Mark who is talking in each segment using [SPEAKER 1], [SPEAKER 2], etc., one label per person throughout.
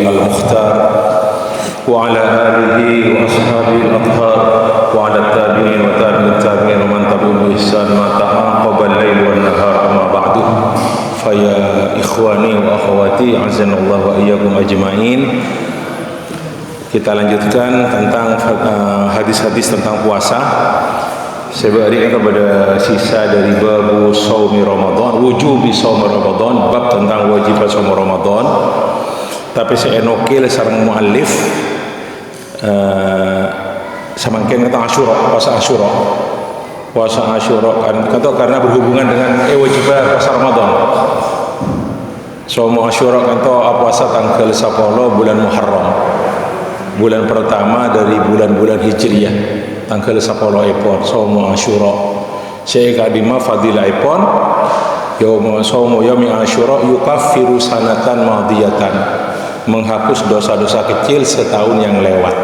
[SPEAKER 1] المختار وعلى آله وأصحابه الأطهار وعلى التابعين وتابع التابعين ومن تبعهم بإحسان ما تعاقب الليل والنهار أما بعد فيا إخواني وأخواتي أعزنا الله وإياكم أجمعين. Kita lanjutkan tentang hadis-hadis tentang puasa. Sebari kepada sisa dari bab shaumi Ramadan, wujubi shaumi Ramadan, bab tentang wajib shaumi Ramadan. Tapi saya nukil sareng muallif samangken kata Asyura, puasa Asyura. Puasa Asyura karena berhubungan dengan wajib puasa Ramadan. Shaumi Asyura kanto puasa tanggal 10 bulan Muharram. Bulan pertama dari bulan-bulan Hijriyah, tanggal 10 epon Shaumi Asyura. Saya kadima fadilah epon Shaumu yaumi Asyura yukaffiru sanatan madiyatan, menghapus dosa-dosa kecil setahun yang lewat.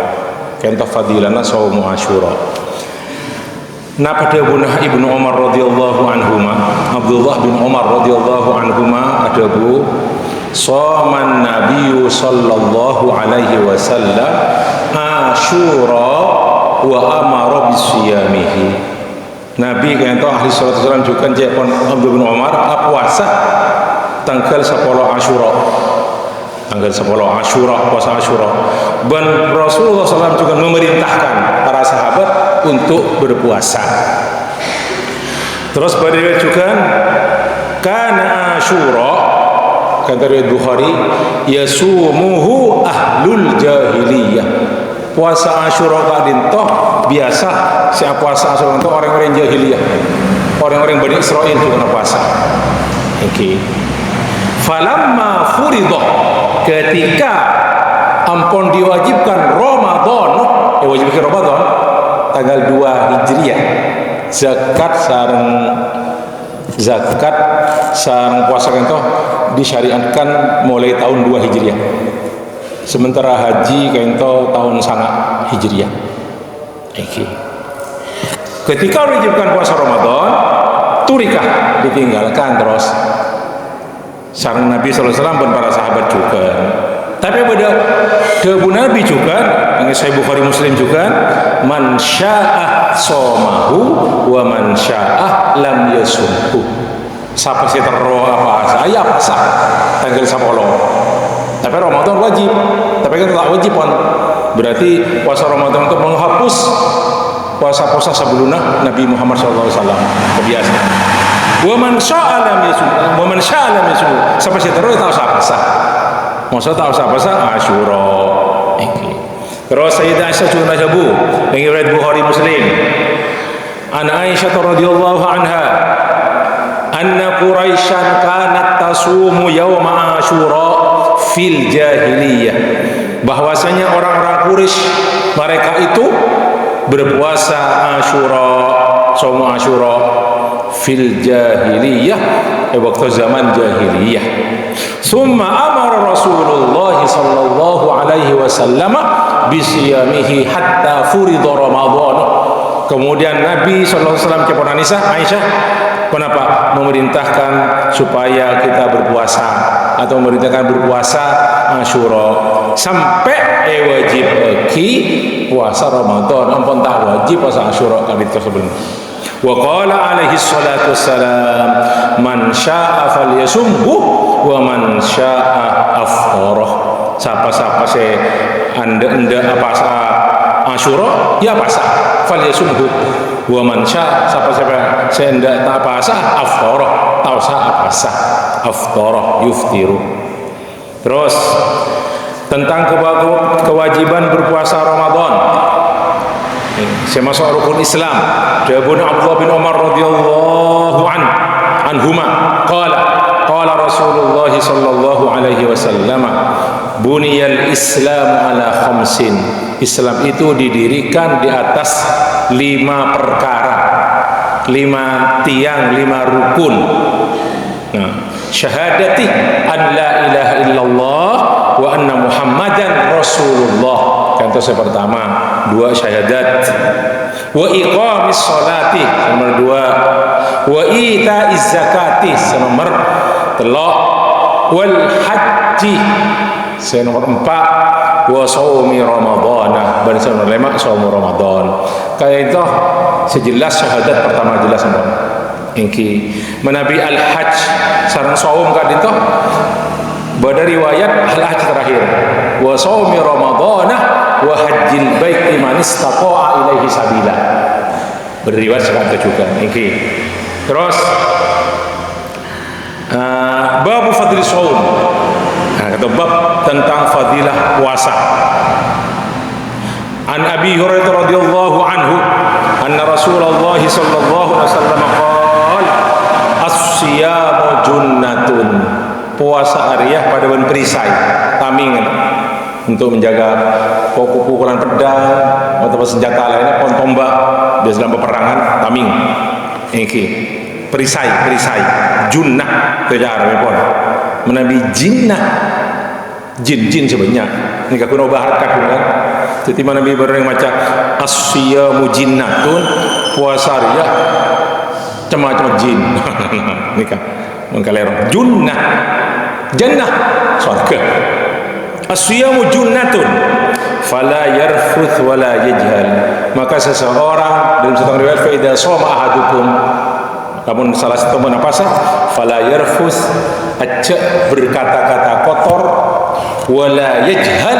[SPEAKER 1] Kenta fadilana Shaumu Asyura. Nah pada bunah Ibnu Umar radhiyallahu anhuma, Abdullah bin Umar radhiyallahu anhuma ada bu Shaman Nabiyyu sallallahu alaihi wasallam Asyura wa amara bisiyamihi. Nabi kaya itu ahli sallallahu alaihi wasallam juga jepon Abdullah bin Umar puasa tanggal 10 Asyura. Tanggal 10 Asyura, puasa Asyura. Dan Rasulullah SAW juga memerintahkan para sahabat untuk berpuasa. Terus berdiri juga kana Asyura, kata riwayat Bukhari, yasumuhu ahlul jahiliyah. Puasa Asyura kadin toh biasa siapa puasa Asyura itu orang-orang jahiliyah, orang-orang Bani Israil juga puasa. Oke. Falamma furidah, ketika ampun diwajibkan Ramadan, wajibkan Ramadan tanggal 2 Hijriah, zakat sareng puasa itu disyariatkan mulai tahun 2 Hijriah. Sementara haji itu tahun 9 Hijriah. Okay. Ketika diwajibkan puasa Ramadan, turikah ditinggalkan terus sareng Nabi sallallahu alaihi wasallam dan para sahabat juga. Tapi pada debu Nabi juga, yang Sahih Bukhari Muslim juga, man syaa'a shamahu wa man syaa'a lam yasumhu. Siapa sih terroh apa saya puasa tanggal 10. Tapi Ramadan wajib, tapi kan tak wajib kan. Berarti puasa Ramadan untuk menghapus puasa-puasa sebelumnya Nabi Muhammad SAW kebiasaan. Wa man syaa'a lam yasum, wa man syaa'a lam yasum. Siapa sih terroh tak usah puasa. Masa tak usah puasa Asyura. Terus Sayyidah Aisyah juga najabu yang riwayat Bukhari Muslim. An Aisyah radhiyallahu anha anna Quraisyan kanat tasumu yauma Asyura fil jahiliyah, bahwasanya orang-orang Quraisy mereka itu berpuasa Asyura, shaum Asyura fil jahiliyah, waktu zaman jahiliyah. Summa amara Rasulullah sallallahu alaihi wasallam bisiyamihi hatta furida Ramadan. Kemudian Nabi sallallahu alaihi wasallam kepada Aisyah, kenapa memerintahkan supaya kita berpuasa atau memerintahkan berpuasa Asyura sampai wajib ki puasa Ramadan, ampun tak wajib puasa Asyura kali tersebut. Wa qala alaihi salatu wassalam man syaa'a falyasumhu wa man syaa'a aftarah. Siapa-siapa anda puasa Asyura ya puasa falyasumhu wa man syaa'a, siapa-siapa anda tak puasa aftarah, tak usah puasa aftarah yuftiru. Terus tentang kewajiban berpuasa Ramadan, saya masuk rukun Islam. Jabun Abdullah bin Umar radhiyallahu anhuma qala Rasulullah sallallahu alaihi wasallam buniyal Islam ala khamsin. Islam itu didirikan di atas 5 perkara, 5 tiang, 5 rukun. Nah, syahadati an la ilaha illallah wa anna Muhammadan Rasulullah. Contoh yang pertama, 2 syahadat. Wa iqamis sholati, nomor 2. Wa itaiz zakati, nomor 3. Wal haji, Saya nomor 4 wa shaumi ramadhana, bahasa ulama shaum ramadan. Kayak itu sejelas syahadat pertama jelas semua. Ingki menabi al-hajj sareng shaum ka dinto. Pada riwayat al-hajj terakhir wa shaumi ramadhana wa hajjil bait liman istata'a ilaihi sabila. Beriwayat seperti itu juga. Ingki. Terus bab fadli shaum. Kata bab tentang fadilah puasa. An Abi Hurairah radhiyallahu anhu anna Rasulullah sallallahu alaihi wasallam qala as-siyamu junnatun. Puasa ariyah pada ben perisai taming untuk menjaga pukulan pedang atau senjata lainnya, pon tombak biasa dalam peperangan taming. Iki perisai junnah itu cara pon menabi jinnah jin sebenarnya ini kakun obahat kakun kan. Jadi mana Nabi bereng macam as-siyamu jinnatun, puasa riyah macam jin. Nikah mengkalero junnah jannah surga. As-siyamu junnatun fala yarfuth wala yajhal. Maka seseorang dalam satu riwayat fa idza shoma ahadukum, namun salah satu menapasa fala yarfuth, acak berkata-kata kotor, wala yajhal,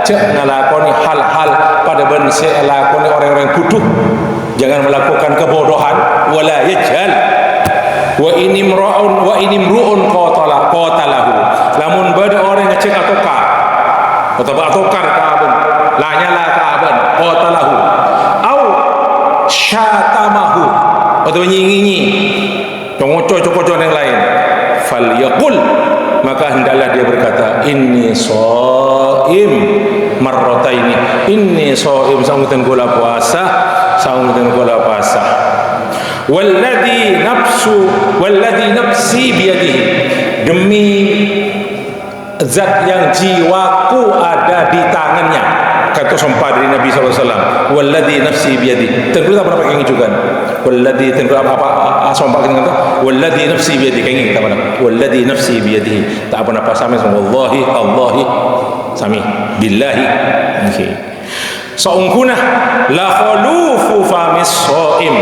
[SPEAKER 1] cek ngelakoni hal-hal pada ben lakoni orang-orang bodoh, jangan melakukan kebodohan. Wala yajhal wa inimru'un qatalahu, lamun bada orang ngecek atokar kaben lanyala kaben qatalahu au syatamahu atau nyingi coco yang lain, fal yaqul, maka hendaklah dia berkata inni shaim marrataini, inni shaim sanggutan gula puasa walladhi nafsi biyadihi, demi zat yang jiwaku ada di tangannya, kata sumpah dari Nabi SAW, walladhi nafsi biyadihi. Tentu tak pernah pakai juga walladhi, tentu apa sumpah kata walladhi nafsi biyadihi, kayak kita mana walladhi nafsi biyadihi, tak pernah pas sami wallahi Allahi sami billahi. Okay. Saungkunah la khalufu famis shaim.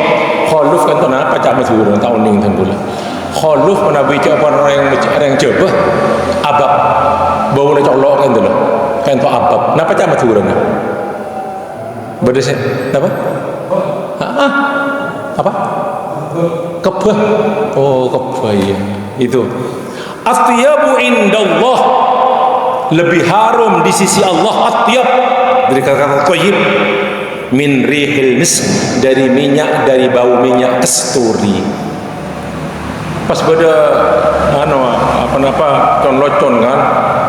[SPEAKER 1] Khaluf kan tona pacak mazhurun tahun ning tenggula. Khaluf menabi apa orang yang coba abab bau nak colok kan tu, kan tu abab. Napa pacak mazhurun? Beda apa? Apa? Kebah. Oh, kebah ya. Itu. Atyabu indallah, lebih harum di sisi Allah atyab dari kata-kata thayyib, min rihil misk, dari minyak, dari bau minyak kasturi. Pas pada apa con-locon kan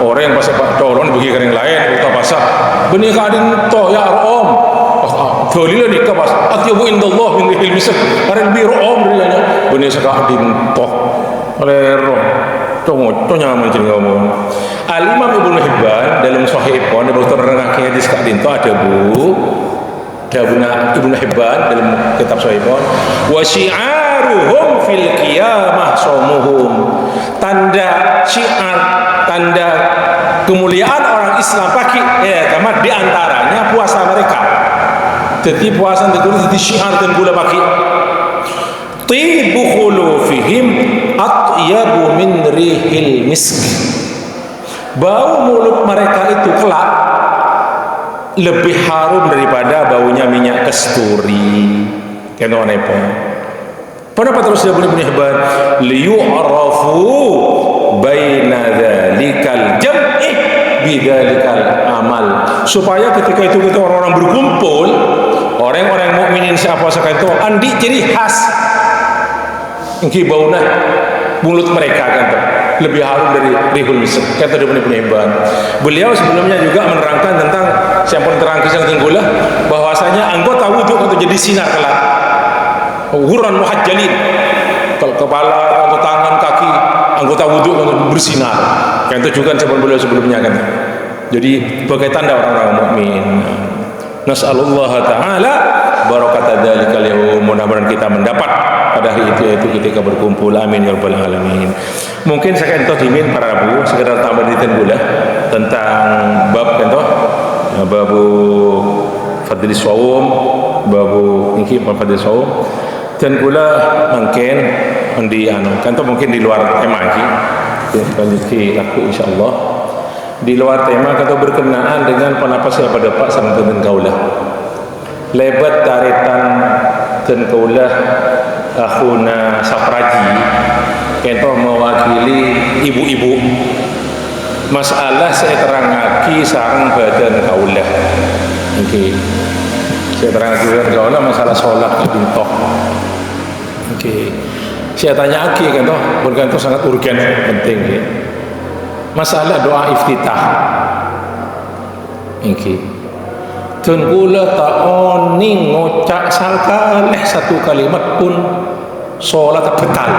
[SPEAKER 1] orang yang pasal colon bagi yang lain kita pasal benih kadin toh ya om dalilnya nikah pas atyabu indallah min rihil misk, ada lebih om dirinya benih sekadin toh oleh roh contohnya macam ngomong Al-Imam Ibnu Hibban dalam Sahih Ibn ada dokter renangnya di sekadin itu ada Ibnu Hibban dalam kitab Sahih Ibn wa syi'aruhum fil qiyamah shaumuhum, tanda syiar, tanda kemuliaan orang Islam pakai tamat di antaranya puasa mereka. Jadi puasa itu jadi syiar dan gula pakai tibu khulufihim atyabu min rihil misk, bau mulut mereka itu kelak lebih harum daripada baunya minyak kasturi. Kena apa? Kenapa terus dia bunyi hebat? Liyu'rafu baina dzalikal jam'i bidzalikal amal, supaya ketika itu kita orang-orang berkumpul, orang-orang mukminin siapa saja itu andi ciri khas ingki bauna mulut mereka kan lebih harum dari rihul misk, kata dia punya hebat. Beliau sebelumnya juga menerangkan tentang siapa terang kisah tenggula bahwasanya anggota wudhu untuk jadi sinar kelak huran muhajjalin, kalau kepala atau tangan kaki anggota wudhu untuk bersinar kan, itu juga beliau sebelumnya kan. Jadi sebagai tanda orang-orang mukmin. Nas'alullah ta'ala barakata dzalikal yaum, mudah-mudahan kita mendapat pada hari itu ketika berkumpul, amin ya rabbal alamin. Mungkin saya akan dimin para bu sekedar tambah di tenggula tentang bab kan toh, babu fadli saum, babu ini fadli saum, dan pula mungkin di kan toh mungkin di luar tema lagi, lanjut laku insyaallah di luar tema kan toh berkenaan dengan penapa saya pada pak sama dengan kaulah lebat taretan dan kaulah akhuna Sapraji kento mewakili ibu-ibu masalah saya terangaki sarang badan kaulah. Oke. Saya terangaki badan kaulah masalah sholat bintoh. Oke. Saya tanya lagi kan toh, bergantung sangat urgen penting ya. Masalah doa iftitah. Oke. Dan kula ta'oni ngocak salkaleh satu kalimat pun sholat batal.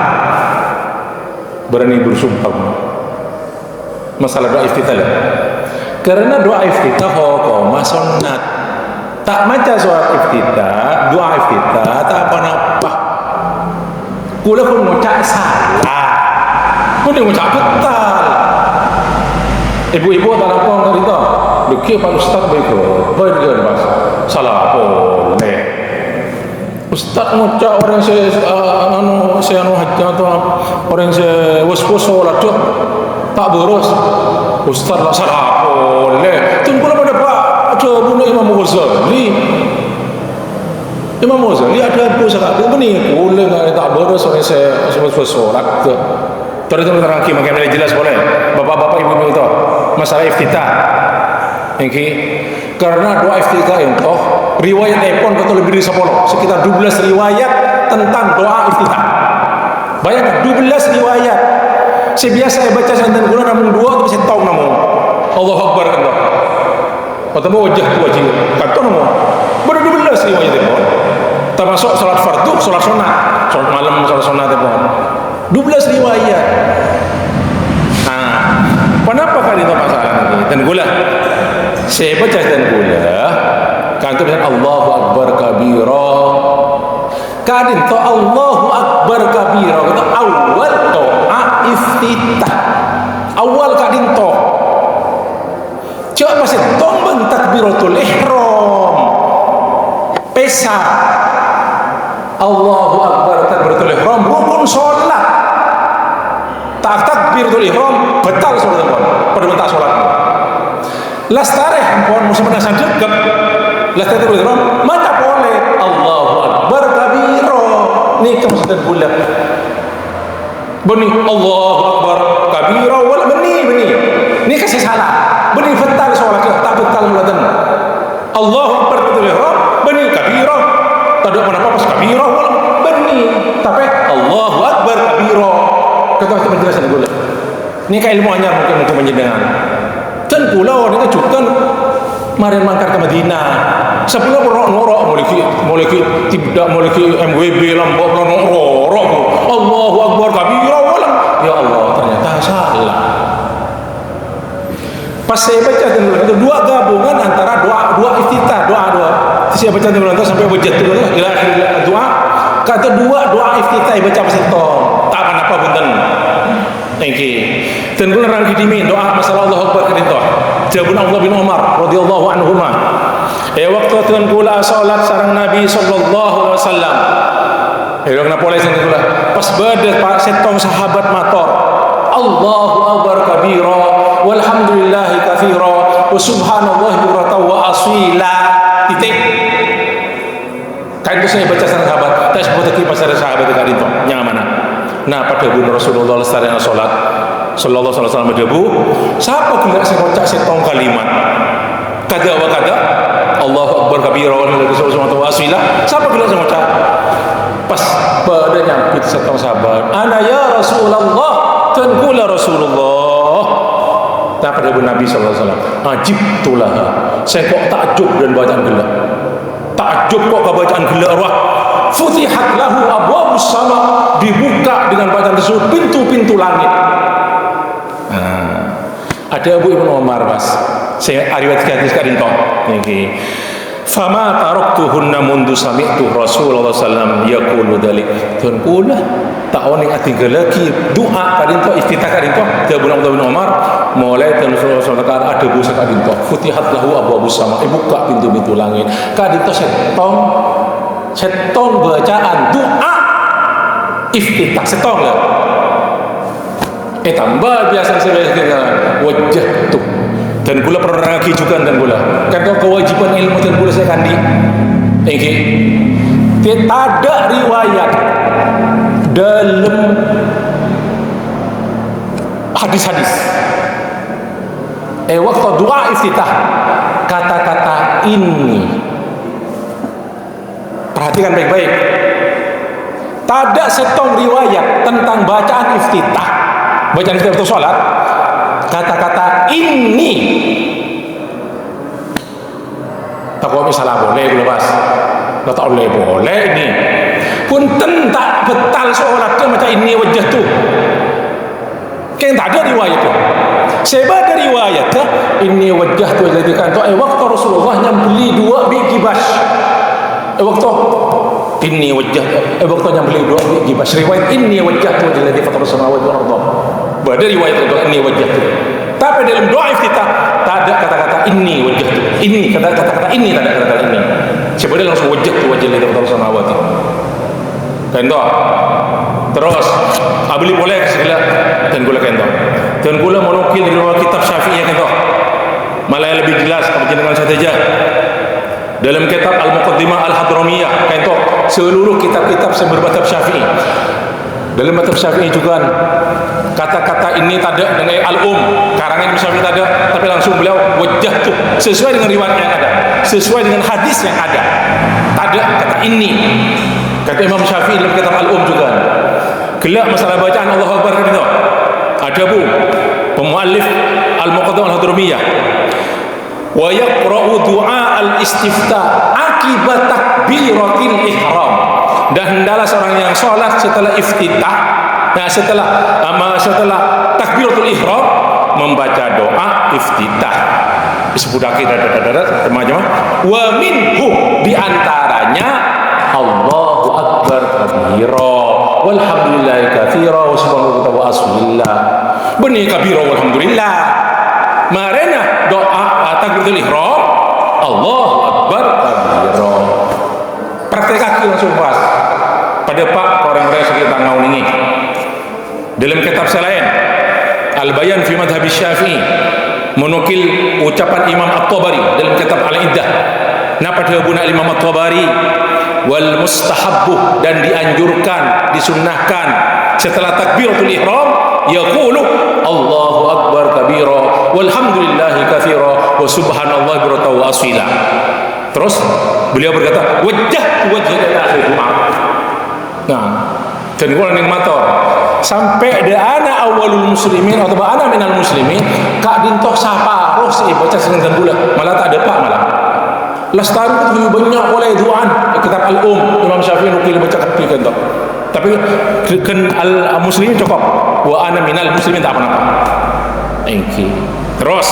[SPEAKER 1] Berani bersumpah masalah doa iftitah karena doa iftitah hukum sunnat tak maca sholat iftitah doa iftitah tak apa-apa kula pun ngocak salah pun dia ngocak betal ibu-ibu tak apa ngerti dikir Pak Ustaz baik baik mas salah boleh Ustaz ngocak orang saya hajjah atau orang saya was-was sholat tu tak boros Ustaz lah salah boleh tunggu lah pada Pak ada bunuh Imam Ghazali ada apa sangat dia ni boleh tak boros orang saya was-was sholat tu terang-terang makin jelas boleh bapak-bapak ibu-ibu tu masalah iftitah okay. Karena doa iftitah itu riwayat epon betul lebih dari 10 sekitar 12 riwayat tentang doa iftitah. Bayangkan 12 riwayat. Sebiasa saya baca santan kula namun 2 tapi saya tahu namun Allahu Akbar kan toh. Atau wajah wajib kan toh namun ber 12 riwayat epon. Termasuk salat fardu, salat sunat, salat malam, salat sunat epon. 12 riwayat. Nah, kenapa kali itu masalah ini? Dan gula saya baca dan gula kantor dengan Allahu Akbar kabira kadin to Allahu Akbar kabira itu awal doa iftitah awal kadin to coba pasal tombang takbiratul ihram pesa Allahu Akbar takbiratul ihram rukun sholat tak takbiratul ihram betal sholat pada bentak sholat lastareh pohon musim menasan jegep lastareh bergerak mana boleh Allahu Akbar kabiro ni kemudian bulat beni Allahu Akbar kabiro wal beni ni kasih salah beni betal sholat tak betal mulatan Allahu Akbar kabiro beni kabiro tak ada apa-apa pas kabiro wal beni tapi Allahu Akbar kabiro kata penjelasan bulat ni ka ilmu anyar mungkin menjenengan dan pulau ini juga mari mangkar ke Madinah sebelum norok muliki tidak muliki MWB lambok norok Allahu Akbar kabira ya Allah ternyata salah pas saya baca itu dua gabungan antara doa iftitah doa saya baca itu sampai wajat itu ila akhir doa kata doa iftitah baca pasentong tak apa-apa punten thank you dan gue nerang kidimin doa masalah Allah Akbar kedinto jabun Allah bin Umar radhiyallahu anhuma waktu tuan kula salat sareng Nabi sallallahu alaihi wasallam kena boleh sing kula pas badhe pak setong sahabat mator Allahu Akbar kabira walhamdulillahi katsira wa subhanallahi bukratan wa asila titik kan itu saya baca sareng sahabat tak sebut lagi pasal sahabat kedinto yang mana nah pada bun Rasulullah lestarian salat sallallahu alaihi wasallam berdebu siapa kena saya kocak setong kalimat kada wa kada Allahu Akbar kabira walhamdulillahi subhanahu wa ta'ala siapa kena saya kocak pas pada nyambit setong sahabat ana ya Rasulullah dan kula Rasulullah tak pada Nabi sallallahu alaihi wasallam ajibtulah saya kok takjub dan bacaan gelak takjub kok bacaan gelak roh futihat lahu abwabus sama dibuka dengan bacaan tersebut pintu-pintu langit. Ada Abu Ibnu Umar mas saya riwayat hadis kadin toh fama taraktuhunna mundu sami'tu Rasulullah sallam yaqulu dzalik. Tuan kula tak oning atiga lagi doa kadin to iftitah kadin to Abdullah bin Umar mulai Rasulullah sallallahu alaihi ada busa kadin to futihat lahu abwaabus sama buka pintu-pintu langit kadin to setong bacaan doa iftitah setong lah tambah biasa sebenarnya wajah tu dan gula pernah lagi juga dan gula kan kewajiban ilmu dan gula saya kandi tidak ada riwayat dalam hadis-hadis waktu doa iftitah kata-kata ini perhatikan baik-baik tak ada setong riwayat tentang bacaan iftitah atau sholat kata-kata ini tak kok misalnya boleh gue lepas tak boleh ini pun tak betal sholatnya macam ini wajah tu kayak tak ada riwayat tu sebab ada riwayat ini wajah tu jadikan tu waktu Rasulullah yang beli 2 biji bas waktu ini wajah waktu yang beli 2 biji bas riwayat ini wajah tu jadi fatar samawati wal ardh ada riwayat itu ini wajah tu tapi dalam doa iftitah tak ada kata-kata ini wajah tu ini kata-kata ini tak ada kata-kata ini sebenarnya langsung wajah tu wajah lillahi fatar samawati kento terus abli boleh segala dan gula kento dan gula menukil dari kitab Syafi'i kento malah yang lebih jelas dengan saja dalam kitab Al-Muqaddimah Al-Hadramiyah kento seluruh kitab-kitab bermadhab Syafi'i dalam madhab Syafi'i juga kata-kata ini tak ada dengan karangan Syafi'i tak ada tapi langsung beliau wajah tu sesuai dengan riwayat yang ada sesuai dengan hadis yang ada tak ada kata ini kata Imam Syafi'i dalam kitab juga gelak masalah bacaan Allahu Akbar kan itu ada bu pemuallif Al-Muqaddimah Al-Hadramiyah wa yaqra'u du'a al-istiftah akibat takbiratil ihram dan hendaklah seorang yang sholat setelah iftitah setelah takbiratul ihram membaca doa iftitah disebutake macam wa minhu diantaranya Allahu Akbar kabira walhamdulillahi katsira wa subhanallahi wa asmillah benih kabira walhamdulillah marena doa takbiratul ihram Allahu Akbar kabira praktek kaki langsung pas pada pak orang-orang sekitar ngau ini dalam kitab selain Al-Bayan fi Madhhab Syafi'i menukil ucapan Imam At-Tabari dalam kitab Al-Iddah napa dia guna Imam At-Tabari wal mustahabbu dan dianjurkan disunnahkan setelah takbiratul ihram yaqulu Allahu Akbar kabira walhamdulillahi katsira wa subhanallahi bukratan wa asila. Terus beliau berkata wajah ila akhir doa. Nah, dan kalau yang mator sampai de ana awalul muslimin atau ana minal muslimin kak dintoh sapa roh si baca seneng bulan malah tak ada pak malah lestari itu banyak oleh doaan kitab Imam Syafi'i nukil baca kaki kan toh tapi kan al muslimin cukup wa ana minal muslimin tak apa-apa. Terus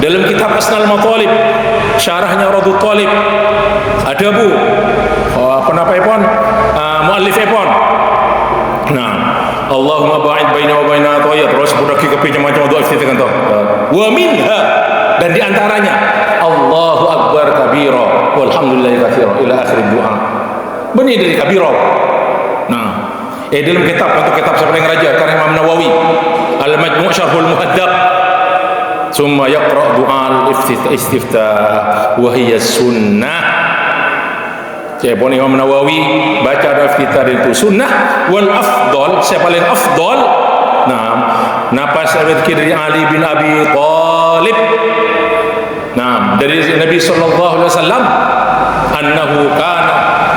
[SPEAKER 1] dalam kitab Asnal Matalib syarahnya Radul Talib ada bu penapa ipon muallif ipon nah Allahumma ba'id baina wa baina ataya terus budak kepi macam doa iftitah kan toh wa minha dan diantaranya Allahu Akbar kabira walhamdulillahi katsira ila akhir doa benih dari kabira. Nah dalam kitab untuk kitab siapa yang raja karya Imam Nawawi Al-Majmu' Syarhul Muhaddab summa yaqra' du'a al-istiftah wa hiya sunnah. Siapa Imam Nawawi baca iftitah itu sunnah wal afdal siapa paling afdal napa sahabat dari Ali bin Abi Thalib dari Nabi sallallahu alaihi wasallam annahu kana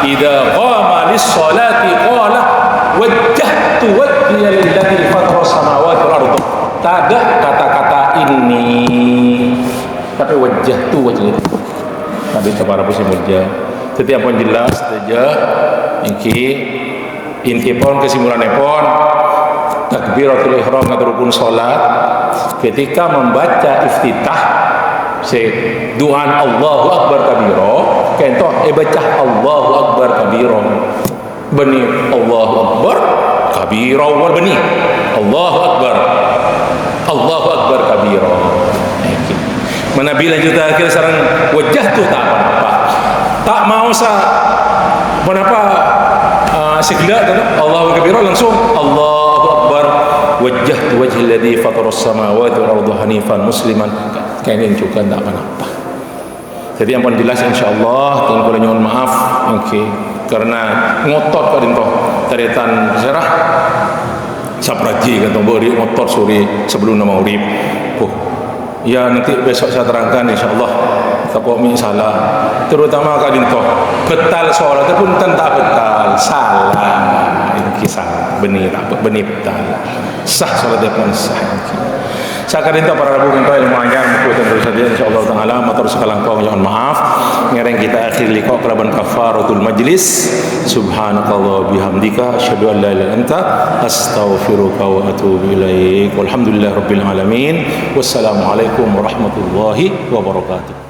[SPEAKER 1] idza qama lis-salati qala wajjahtu wajhiya lillazi fatara samawati wal ardh. Tak ada kata-kata ini tapi wajjahtu wajhiya Nabi kepada musim wajah setiap pun jelas saja inti pun kesimpulan pun takbiratul ihram atau rukun salat ketika membaca iftitah duaan Allahu Akbar kabiro kento bacah Allahu Akbar kabiro beni Allahu Akbar kabiro wal beni Allahu Akbar kabiro. Mana bila kita akhir sarang wajah tu tak apa-apa, tak mau kenapa segala Allahu kabiro langsung Allahu Akbar wajjahtu wajhi alladhi fatara as-samawati wal arda hanifan musliman, kayaknya juga tak apa-apa. Jadi yang paling jelas insyaallah tuan kula nyuwun maaf karena ngotot ka dinto taretan serah sapraji kan beri ngotot sore sebelum nama urip. Ya nanti besok saya terangkan insyaallah apa salah terutama ka dinto betal salat pun tak betal salah ini kisah benih betal sah salat pun sah. Saya kadinta para rabu kita ilmu ajar muku tentu saja insyaallah taala matur sekalian kau mohon maaf ngereng kita akhir liqa keraban kafaratul majlis subhanakallah bihamdika asyhadu an la ilaha illa anta astaghfiruka wa atubu ilaik walhamdulillahirabbil alamin wassalamu alaikum warahmatullahi wabarakatuh.